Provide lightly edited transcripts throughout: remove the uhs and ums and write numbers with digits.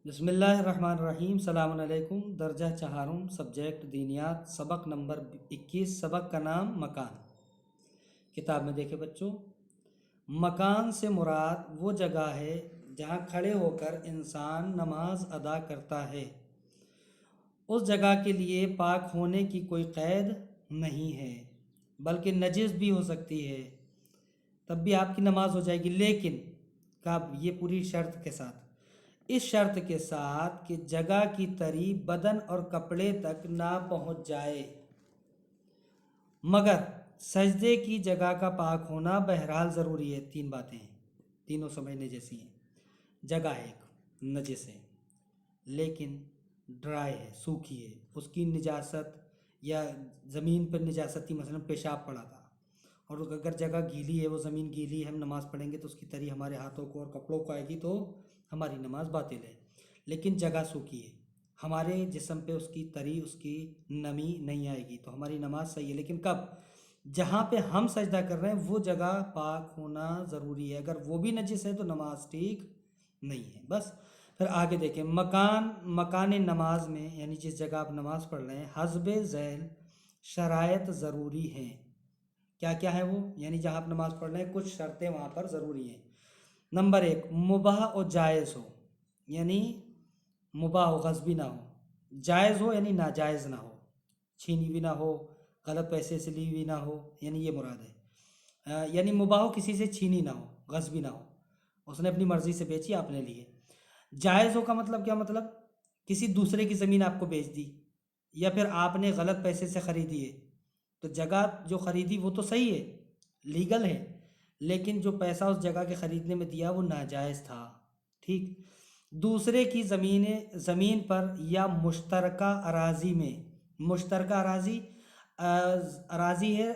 بسم اللہ الرحمن الرحیم، السلام علیکم۔ درجہ چہارم، سبجیکٹ دینیات، سبق نمبر 21۔ سبق کا نام مکان۔ کتاب میں دیکھیں بچوں، مکان سے مراد وہ جگہ ہے جہاں کھڑے ہو کر انسان نماز ادا کرتا ہے۔ اس جگہ کے لیے پاک ہونے کی کوئی قید نہیں ہے، بلکہ نجس بھی ہو سکتی ہے، تب بھی آپ کی نماز ہو جائے گی، لیکن کب؟ یہ پوری شرط کے ساتھ، اس شرط کے ساتھ کہ جگہ کی تری بدن اور کپڑے تک نہ پہنچ جائے، مگر سجدے کی جگہ کا پاک ہونا بہرحال ضروری ہے۔ تین باتیں ہیں، تینوں سمجھنے جیسی ہیں۔ جگہ ایک نجس ہے لیکن ڈرائی ہے، سوکھی ہے، اس کی نجاست یا زمین پر نجاست تھی، مثلا پیشاب پڑا تھا، اور اگر جگہ گیلی ہے، وہ زمین گیلی ہے، ہم نماز پڑھیں گے تو اس کی تری ہمارے ہاتھوں کو اور کپڑوں کو آئے گی تو ہماری نماز باطل ہے۔ لیکن جگہ سوکھی ہے، ہمارے جسم پہ اس کی تری، اس کی نمی نہیں آئے گی تو ہماری نماز صحیح ہے۔ لیکن کب؟ جہاں پہ ہم سجدہ کر رہے ہیں وہ جگہ پاک ہونا ضروری ہے، اگر وہ بھی نجس ہے تو نماز ٹھیک نہیں ہے۔ بس پھر آگے دیکھیں، مکان نماز میں یعنی جس جگہ آپ نماز پڑھ رہے ہیں، حسب ذیل شرائط ضروری ہیں۔ کیا کیا ہے وہ؟ یعنی جہاں آپ نماز پڑھ رہے ہیں کچھ شرطیں وہاں پر ضروری ہیں۔ نمبر ایک، مباح اور جائز ہو، یعنی مباح ہو، غصبی نہ ہو، جائز ہو یعنی ناجائز نہ ہو، چھینی بھی نہ ہو، غلط پیسے سے لی بھی نہ ہو، یعنی یہ مراد ہے۔ یعنی مباح ہو، کسی سے چھینی نہ ہو، غصبی نہ ہو، اس نے اپنی مرضی سے بیچی، آپ نے لیے۔ جائز ہو کا مطلب کیا؟ مطلب کسی دوسرے کی زمین آپ کو بیچ دی، یا پھر آپ نے غلط پیسے سے خریدی ہے، تو جگہ جو خریدی وہ تو صحیح ہے، لیگل ہے، لیکن جو پیسہ اس جگہ کے خریدنے میں دیا وہ ناجائز تھا، ٹھیک۔ دوسرے کی زمین پر یا مشترکہ اراضی میں، مشترکہ اراضی ہے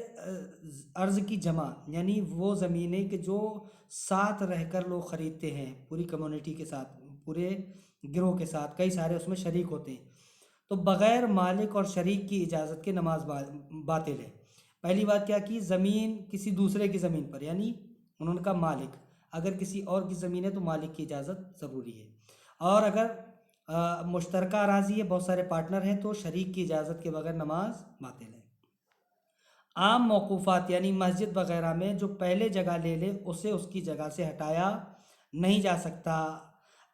ارض کی جمع، یعنی وہ زمینیں کہ جو ساتھ رہ کر لوگ خریدتے ہیں، پوری کمیونٹی کے ساتھ، پورے گروہ کے ساتھ، کئی سارے اس میں شریک ہوتے ہیں، تو بغیر مالک اور شریک کی اجازت کے نماز باطل ہے۔ پہلی بات کیا کی؟ زمین کسی دوسرے کی زمین پر، یعنی ان کا مالک، اگر کسی اور کی زمین ہے تو مالک کی اجازت ضروری ہے، اور اگر مشترکہ اراضی ہے، بہت سارے پارٹنر ہیں، تو شریک کی اجازت کے بغیر نماز باطل ہے۔ عام موقوفات یعنی مسجد وغیرہ میں جو پہلے جگہ لے لے اسے اس کی جگہ سے ہٹایا نہیں جا سکتا،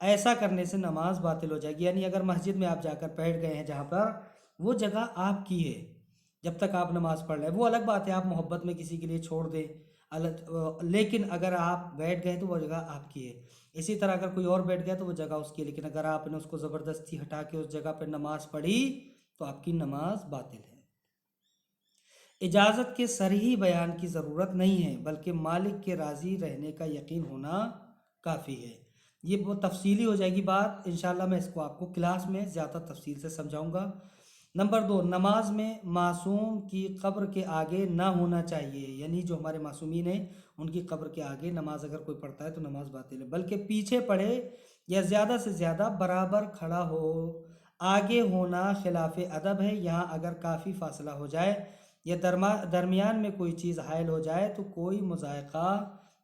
ایسا کرنے سے نماز باطل ہو جائے گی۔ یعنی اگر مسجد میں آپ جا کر بیٹھ گئے ہیں جہاں پر، وہ جگہ آپ کی ہے جب تک آپ نماز پڑھ رہے ہیں، وہ الگ بات ہے، آپ محبت میں کسی کے لیے چھوڑ دیں، لیکن اگر آپ بیٹھ گئے تو وہ جگہ آپ کی ہے۔ اسی طرح اگر کوئی اور بیٹھ گیا تو وہ جگہ اس کی ہے، لیکن اگر آپ نے اس کو زبردستی ہٹا کے اس جگہ پہ نماز پڑھی تو آپ کی نماز باطل ہے۔ اجازت کے صریح بیان کی ضرورت نہیں ہے، بلکہ مالک کے راضی رہنے کا یقین ہونا کافی ہے۔ یہ بہت تفصیلی ہو جائے گی بات، انشاءاللہ میں اس کو آپ کو کلاس میں زیادہ تفصیل سے سمجھاؤں گا۔ نمبر دو، نماز میں معصوم کی قبر کے آگے نہ ہونا چاہیے، یعنی جو ہمارے معصومین ہیں ان کی قبر کے آگے نماز اگر کوئی پڑھتا ہے تو نماز باطل ہے، بلکہ پیچھے پڑھے یا زیادہ سے زیادہ برابر کھڑا ہو۔ آگے ہونا خلاف ادب ہے، یہاں اگر کافی فاصلہ ہو جائے یا درمیان میں کوئی چیز حائل ہو جائے تو کوئی مضائقہ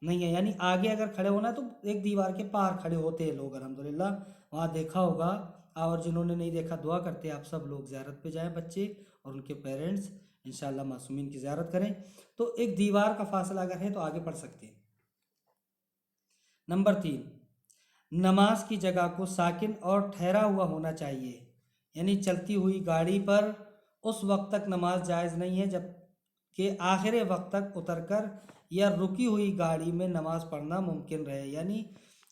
نہیں ہے۔ یعنی آگے اگر کھڑے ہونا تو ایک دیوار کے پار کھڑے ہوتے ہیں لوگ، الحمدللہ وہاں دیکھا ہوگا، اور جنہوں نے نہیں دیکھا دعا کرتے آپ سب لوگ زیارت پہ جائیں، بچے اور ان کے پیرنٹس انشاءاللہ معصومین کی زیارت کریں، تو ایک دیوار کا فاصلہ اگر ہے تو آگے پڑھ سکتے ہیں۔ نمبر تین، نماز کی جگہ کو ساکن اور ٹھہرا ہوا ہونا چاہیے، یعنی چلتی ہوئی گاڑی پر اس وقت تک نماز جائز نہیں ہے جب کہ آخر وقت تک اتر کر یا رکی ہوئی گاڑی میں نماز پڑھنا ممکن رہے۔ یعنی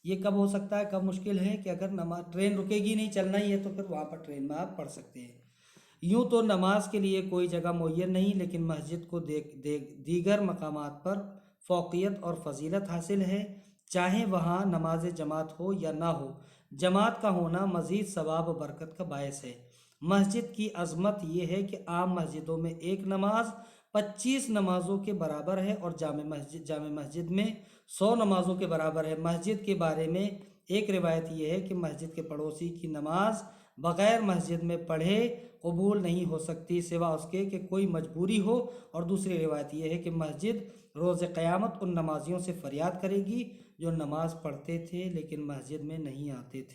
یہ کب ہو سکتا ہے، کب مشکل ہے کہ اگر ٹرین رکے گی نہیں، چلنا ہی ہے، تو پھر وہاں پر ٹرین میں آپ پڑھ سکتے ہیں۔ یوں تو نماز کے لیے کوئی جگہ معین نہیں، لیکن مسجد کو دیگر مقامات پر فوقیت اور فضیلت حاصل ہے، چاہے وہاں نماز جماعت ہو یا نہ ہو۔ جماعت کا ہونا مزید ثواب و برکت کا باعث ہے۔ مسجد کی عظمت یہ ہے کہ عام مسجدوں میں ایک نماز 25 نمازوں کے برابر ہے، اور جامع مسجد میں 100 نمازوں کے برابر ہے۔ مسجد کے بارے میں ایک روایت یہ ہے کہ مسجد کے پڑوسی کی نماز بغیر مسجد میں پڑھے قبول نہیں ہو سکتی، سوا اس کے کہ کوئی مجبوری ہو، اور دوسری روایت یہ ہے کہ مسجد روز قیامت ان نمازیوں سے فریاد کرے گی جو نماز پڑھتے تھے لیکن مسجد میں نہیں آتے تھے۔